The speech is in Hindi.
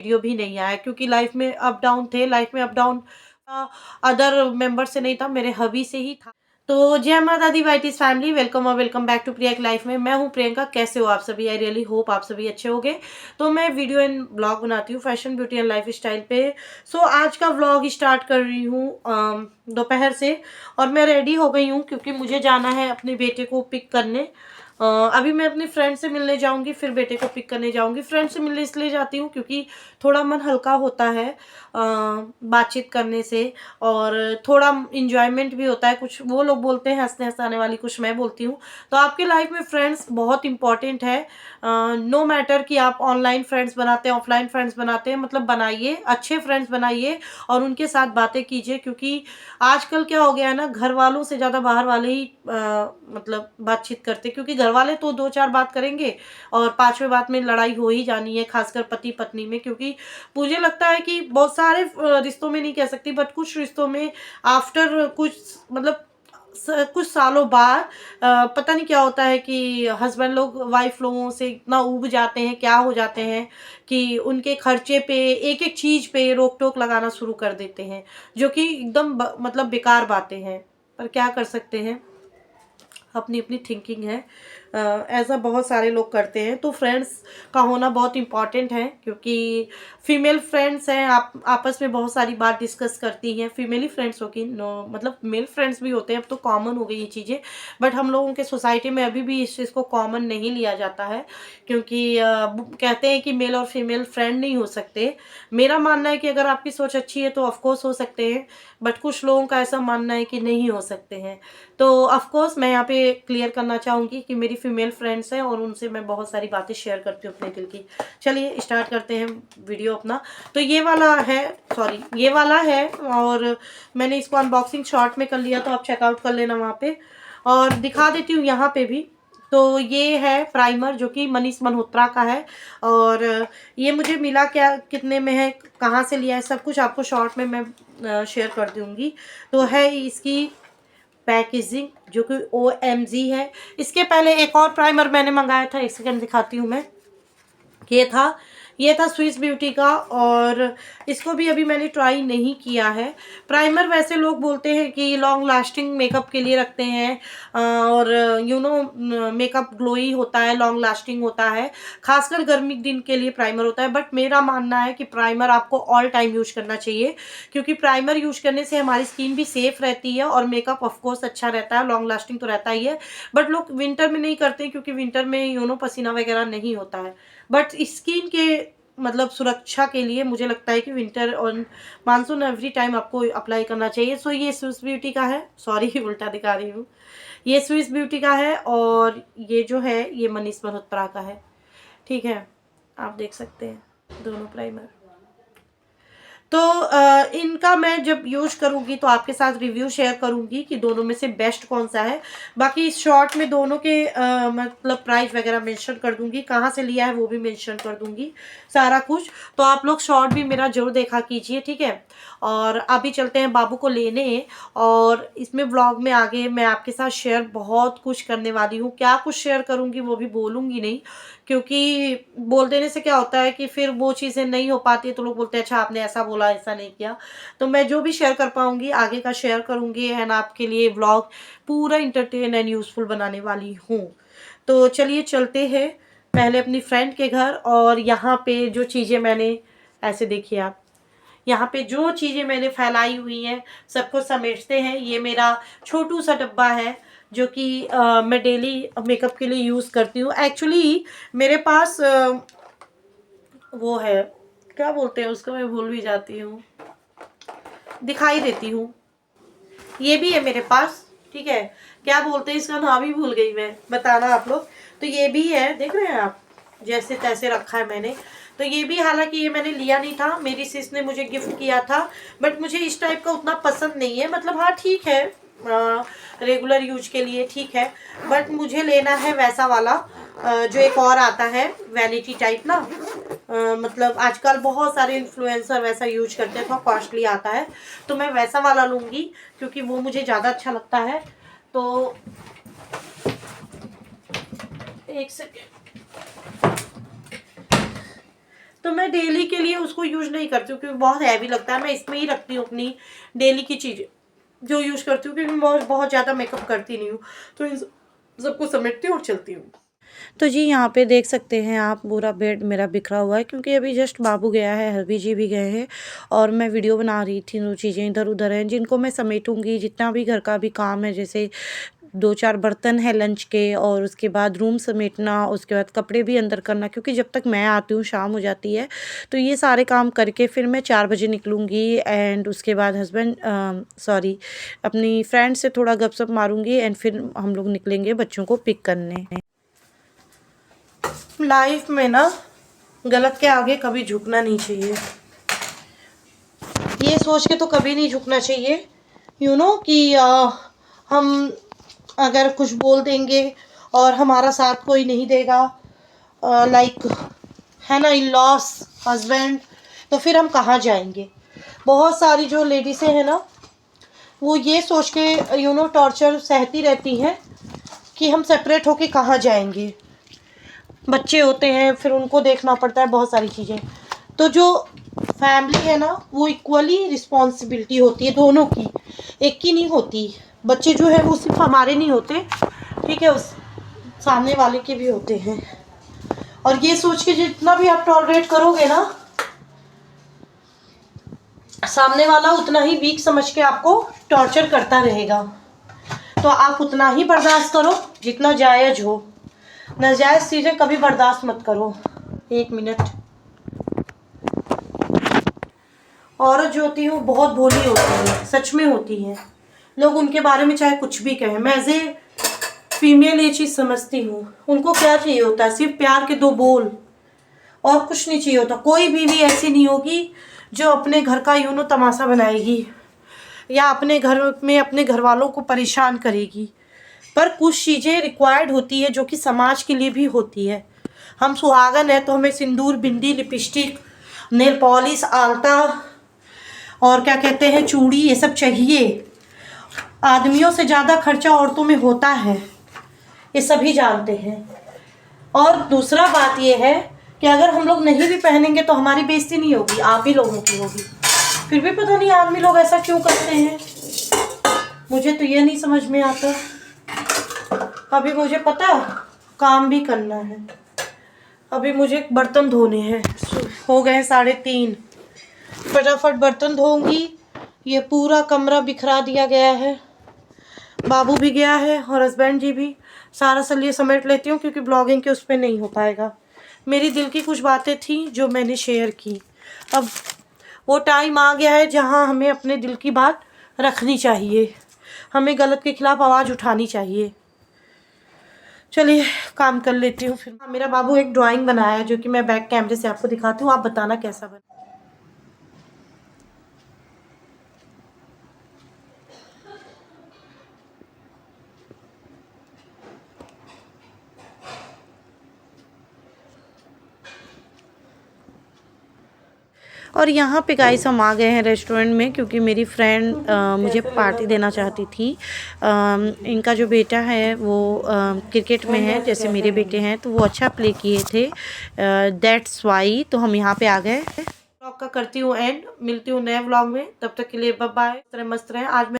वीडियो भी नहीं आया, क्योंकि लाइफ में अप डाउन थे। लाइफ में अप डाउन अदर मेंबर से नहीं था, मेरे हबी से ही था। तो जय माता दी वाइटीज फैमिली, वेलकम और welcome back to Priya life में। मैं हूं प्रियंका। कैसे हो आप सभी? आई रियली होप आप सभी अच्छे होंगे। तो मैं वीडियो एंड ब्लॉग बनाती हूँ fashion beauty and life style पे। सो आज का व्लॉग स्टार्ट कर रही हूँ दोपहर से। और मैं रेडी हो गई हूँ क्योंकि मुझे जाना है अपने बेटे को पिक करने। अभी मैं अपनी फ्रेंड से मिलने जाऊंगी, फिर बेटे को पिक करने जाऊंगी। फ्रेंड से मिलने इसलिए जाती हूँ क्योंकि थोड़ा मन हल्का होता है बातचीत करने से, और थोड़ा इंजॉयमेंट भी होता है। कुछ वो लोग बोलते हैं हंसने हंसाने वाली, कुछ मैं बोलती हूँ। तो आपके लाइफ में फ्रेंड्स बहुत इंपॉर्टेंट है। नो मैटर कि आप ऑनलाइन फ्रेंड्स बनाते हैं, ऑफलाइन फ्रेंड्स बनाते हैं, मतलब बनाइए, अच्छे फ्रेंड्स बनाइए और उनके साथ बातें कीजिए। क्योंकि आजकल क्या हो गया है ना, घर वालों से ज़्यादा बाहर वाले ही मतलब बातचीत करते हैं। क्योंकि घर वाले तो 2-4 बात करेंगे और 5वें बात में लड़ाई हो ही जानी है, खासकर पति पत्नी में। क्योंकि मुझे लगता है कि बहुत सारे रिश्तों में, नहीं कह सकती, बट कुछ रिश्तों में आफ्टर कुछ मतलब कुछ सालों बाद पता नहीं क्या होता है कि हस्बैंड लोग वाइफ लोगों से इतना ऊब जाते हैं, क्या हो जाते हैं कि उनके खर्चे पे, एक एक चीज़ पे रोक टोक लगाना शुरू कर देते हैं, जो कि एकदम मतलब बेकार बातें हैं। पर क्या कर सकते हैं, अपनी अपनी थिंकिंग है। ऐसा बहुत सारे लोग करते हैं। तो फ्रेंड्स का होना बहुत इम्पॉर्टेंट है, क्योंकि फीमेल फ्रेंड्स हैं, आप आपस में बहुत सारी बात डिस्कस करती हैं। फीमेल ही फ्रेंड्स होगी, नो मतलब मेल फ्रेंड्स भी होते हैं, अब तो कॉमन हो गई ये चीज़ें। बट हम लोगों के सोसाइटी में अभी भी इस चीज़ को कॉमन नहीं लिया जाता है, क्योंकि कहते हैं कि मेल और फीमेल फ्रेंड नहीं हो सकते। मेरा मानना है कि अगर आपकी सोच अच्छी है तो ऑफकोर्स हो सकते हैं, बट कुछ लोगों का ऐसा मानना है कि नहीं हो सकते हैं। तो ऑफ कोर्स मैं यहाँ पे क्लियर करना चाहूँगी कि मेरी फीमेल फ्रेंड्स हैं और उनसे मैं बहुत सारी बातें शेयर करती हूँ अपने दिल की। चलिए स्टार्ट करते हैं वीडियो अपना। तो ये वाला है, सॉरी ये वाला है, और मैंने इसको अनबॉक्सिंग शॉर्ट में कर लिया, तो आप चेकआउट कर लेना वहाँ पे। और दिखा देती हूँ यहाँ पे भी। तो ये है प्राइमर, जो कि मनीष मल्होत्रा का है। और ये मुझे मिला क्या, कितने में है, कहाँ से लिया है, सब कुछ आपको शॉर्ट में मैं शेयर कर दूँगी। तो है इसकी पैकेजिंग, जो कि OMG है। इसके पहले एक और प्राइमर मैंने मंगाया था, एक सेकंड दिखाती हूँ मैं। ये था स्विस ब्यूटी का, और इसको भी अभी मैंने ट्राई नहीं किया है। प्राइमर वैसे लोग बोलते हैं कि लॉन्ग लास्टिंग मेकअप के लिए रखते हैं, और मेकअप ग्लोई होता है, लॉन्ग लास्टिंग होता है, खासकर गर्मी के दिन के लिए प्राइमर होता है। बट मेरा मानना है कि प्राइमर आपको ऑल टाइम यूज करना चाहिए, क्योंकि प्राइमर यूज करने से हमारी स्किन भी सेफ रहती है और मेकअप ऑफकोर्स अच्छा रहता है, लॉन्ग लास्टिंग तो रहता ही है। बट लोग विंटर में नहीं करते, क्योंकि विंटर में पसीना वगैरह नहीं होता है। बट स्किन के मतलब सुरक्षा के लिए मुझे लगता है कि विंटर और मानसून एवरी टाइम आपको अप्लाई करना चाहिए। सो ये स्विस ब्यूटी का है, सॉरी उल्टा दिखा रही हूँ। ये स्विस ब्यूटी का है, और ये जो है ये मनीष मल्होत्रा का है। ठीक है, आप देख सकते हैं दोनों प्राइमर। तो इनका मैं जब यूज करूंगी तो आपके साथ रिव्यू शेयर करूंगी कि दोनों में से बेस्ट कौन सा है। बाकी इस शॉर्ट में दोनों के मतलब प्राइस वगैरह मेंशन कर दूंगी, कहाँ से लिया है वो भी मेंशन कर दूंगी, सारा कुछ। तो आप लोग शॉर्ट भी मेरा जरूर देखा कीजिए, ठीक है। और अभी चलते हैं बाबू को लेने। और इसमें व्लॉग में आगे मैं आपके साथ शेयर बहुत कुछ करने वाली हूँ। क्या कुछ शेयर करूँगी वो भी बोलूँगी नहीं, क्योंकि बोल देने से क्या होता है कि फिर वो चीज़ें नहीं हो पाती, तो लोग बोलते हैं अच्छा आपने ऐसा बोला, ऐसा नहीं किया। तो मैं जो भी शेयर कर पाऊंगी आगे का शेयर करूंगी, एंड आपके लिए व्लॉग पूरा इंटरटेन एंड यूजफुल बनाने वाली हूँ। तो चलिए चलते हैं पहले अपनी फ्रेंड के घर। और यहाँ पे जो चीज़ें मैंने, ऐसे देखिए आप, यहाँ पे जो चीज़ें मैंने फैलाई हुई हैं सबको समेटते हैं। ये मेरा छोटू सा डब्बा है, जो कि मैं डेली मेकअप के लिए यूज़ करती हूँ। एक्चुअली मेरे पास वो है, क्या बोलते हैं उसको, मैं भूल भी जाती हूँ, दिखाई देती हूँ। ये भी है मेरे पास, ठीक है। क्या बोलते हैं इसका नाम ही भूल गई मैं, बताना आप लोग। तो ये भी है, देख रहे हैं आप, जैसे तैसे रखा है मैंने। तो ये भी, हालांकि ये मैंने लिया नहीं था, मेरी सिस ने मुझे गिफ्ट किया था। बट मुझे इस टाइप का उतना पसंद नहीं है, मतलब हाँ ठीक है, रेगुलर यूज के लिए ठीक है। बट मुझे लेना है वैसा वाला, जो एक और आता है वैनिटी टाइप ना, मतलब आजकल बहुत सारे इन्फ्लुएंसर वैसा यूज करते हैं, थोड़ा कॉस्टली आता है। तो मैं वैसा वाला लूँगी, क्योंकि वो मुझे ज़्यादा अच्छा लगता है। तो एक सेकेंड, तो मैं डेली के लिए उसको यूज़ नहीं करती हूँ क्योंकि बहुत हैवी लगता है। मैं इसमें ही रखती हूँ अपनी डेली की चीज़ें जो यूज़ करती हूँ, क्योंकि मैं बहुत ज़्यादा मेकअप करती नहीं हूँ, तो इन सबको समेटती हूँ और चलती हूँ। तो जी यहाँ पे देख सकते हैं आप, पूरा बेड मेरा बिखरा हुआ है क्योंकि अभी जस्ट बाबू गया है, हरबी जी भी गए हैं और मैं वीडियो बना रही थी। जो चीज़ें इधर उधर हैं जिनको मैं समेटूंगी, जितना भी घर का भी काम है, जैसे 2-4 बर्तन है लंच के, और उसके बाद रूम समेटना, उसके बाद कपड़े भी अंदर करना, क्योंकि जब तक मैं आती हूँ शाम हो जाती है। तो ये सारे काम करके फिर मैं 4 बजे निकलूँगी एंड उसके बाद अपनी फ्रेंड से थोड़ा गपशप मारूंगी एंड फिर हम लोग निकलेंगे बच्चों को पिक करने। लाइफ में ना गलत के आगे कभी झुकना नहीं चाहिए, ये सोच के तो कभी नहीं झुकना चाहिए कि हम अगर कुछ बोल देंगे और हमारा साथ कोई नहीं देगा, लाइक है ना, इन लॉस हस्बैंड, तो फिर हम कहाँ जाएंगे। बहुत सारी जो लेडीज़ें हैं ना, वो ये सोच के टॉर्चर सहती रहती हैं कि हम सेपरेट होके कहाँ जाएंगे। बच्चे होते हैं, फिर उनको देखना पड़ता है, बहुत सारी चीज़ें। तो जो फैमिली है ना, वो इक्वली रिस्पॉन्सिबिलिटी होती है दोनों की, एक की नहीं होती। बच्चे जो है वो सिर्फ हमारे नहीं होते, ठीक है, उस सामने वाले के भी होते हैं। और ये सोच के जितना भी आप टॉलरेट करोगे ना, सामने वाला उतना ही वीक समझ के आपको टॉर्चर करता रहेगा। तो आप उतना ही बर्दाश्त करो जितना जायज़ हो, नाजायज़ चीज़ें कभी बर्दाश्त मत करो। 1 मिनट। औरत जो होती है वो बहुत भोली होती है, सच में होती है। लोग उनके बारे में चाहे कुछ भी कहें, मैं एज ए फीमेल ये चीज़ समझती हूँ। उनको क्या चाहिए होता है, सिर्फ प्यार के 2 बोल, और कुछ नहीं चाहिए होता। कोई बीवी ऐसी नहीं होगी जो अपने घर का तमाशा बनाएगी या अपने घर में अपने घर वालों को परेशान करेगी। पर कुछ चीज़ें रिक्वायर्ड होती है जो कि समाज के लिए भी होती है। हम सुहागन है तो हमें सिंदूर, बिंदी, लिपस्टिक, नेल पॉलिश, आलता और क्या कहते हैं, चूड़ी, ये सब चाहिए। आदमियों से ज़्यादा खर्चा औरतों में होता है, ये सभी जानते हैं। और दूसरा बात ये है कि अगर हम लोग नहीं भी पहनेंगे तो हमारी बेइज्जती नहीं होगी, आप ही लोगों की होगी। फिर भी पता नहीं आदमी लोग ऐसा क्यों करते हैं, मुझे तो ये नहीं समझ में आता। अभी मुझे पता काम भी करना है, अभी मुझे बर्तन धोने हैं, हो गए 3:30। फटाफट बर्तन धोऊंगी। ये पूरा कमरा बिखरा दिया गया है, बाबू भी गया है और हस्बैंड जी भी। सारा सलिए समेट लेती हूँ क्योंकि ब्लॉगिंग के उस पर नहीं हो पाएगा। मेरी दिल की कुछ बातें थी जो मैंने शेयर की। अब वो टाइम आ गया है जहाँ हमें अपने दिल की बात रखनी चाहिए, हमें गलत के खिलाफ आवाज़ उठानी चाहिए। चलिए काम कर लेती हूँ फिर। मेरा बाबू एक ड्राइंग बनाया है जो कि मैं बैक कैमरे से आपको दिखाती हूँ, आप बताना कैसा बना। और यहाँ पे गाइस हम आ गए हैं रेस्टोरेंट में, क्योंकि मेरी फ्रेंड मुझे पार्टी देना चाहती थी। इनका जो बेटा है वो क्रिकेट में है, जैसे मेरे बेटे हैं, तो वो अच्छा प्ले किए थे, दैट्स वाई। तो हम यहाँ पे आ गए। व्लॉग का करती हूँ एंड, मिलती हूँ नए व्लॉग में, तब तक के लिए बाय बाय। मस्त रहे आज मैं